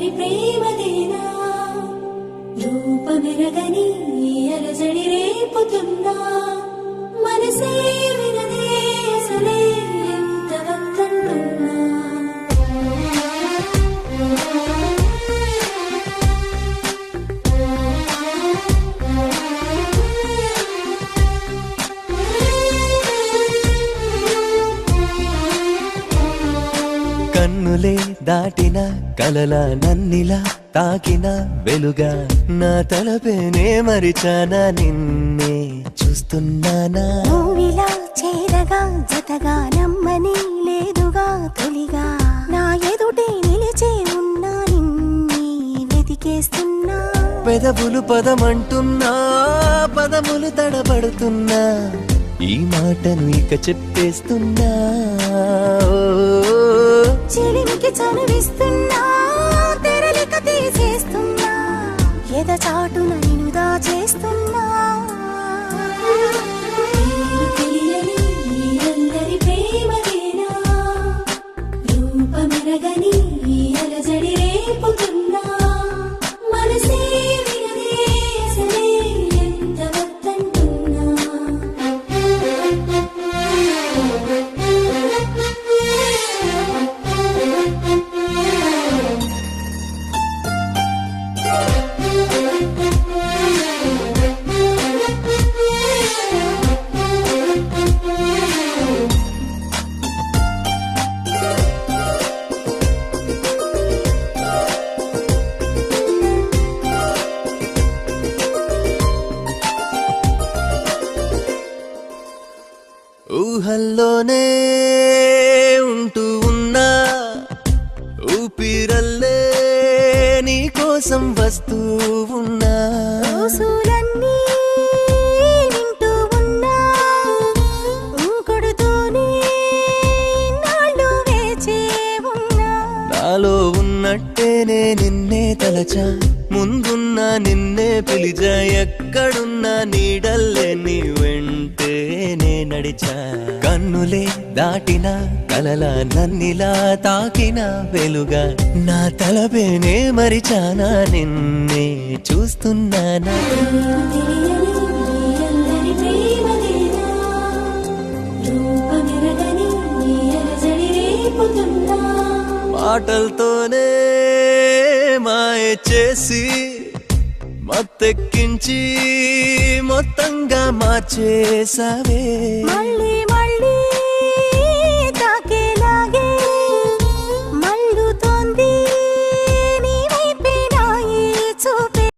అందరి ప్రేమదేనా రూపమెరగని అలజడి రేపుతున్నా మనసే వినదే అసలే ఎంత వద్దంటున్నా కన్నులే దాటిన కలల నన్నిలా తాకిన వెలుగా నా తలపేనే మరిచానా నిన్నే చూస్తున్నానా నువ్విలా చేరగా జతగా నమ్మని లేదుగా తొలిగా నా ఎదుటే నిలిచే ఉన్నా నిన్నే వెతికేస్తున్నా పెదవులు పదమంటున్నా పదములు తడబడుతున్నా ఈ మాటను ఇక చెప్పేస్తున్నా చిలిమికి చనువిస్తున్నా తెరలిక తీసేస్తున్నా ఎద చాటున నిన్ను దాచేస్తున్నా తెలియని అందరి ప్రేమదేనా రూపమెరగని అలజడి రేపుతున్నా మనసే వినదే అసలే ఎంత వద్దంటున్నా ఊహల్లోనే ఉంటూ ఉన్నా ఊపిరల్లే నీ కోసం వస్తూ ఉన్నా రోజులన్నీ వింటూ ఉన్నా కొడుతూనే నాళ్ళు వేచే ఉన్నా నాలో ఉన్నట్టేనే నిన్నే తలచా ముందున్నా నిన్నే పిలిచా ఎక్కడున్నా నీడల్లే నీ వెంటే నే నడిచా కన్నులే దాటిన కలల నన్నిలా తాకిన వెలుగా నా తలపేనే మరిచానా నిన్నే చూస్తున్నానా తెలియని అందరి ప్రేమదేనా రూపమెరగని అలజడి రేపుతున్నా మాటలతోనే మాయ చేసి మత్తెక్కించి మొత్తంగా మార్చేసావే మళ్ళీ మళ్ళీ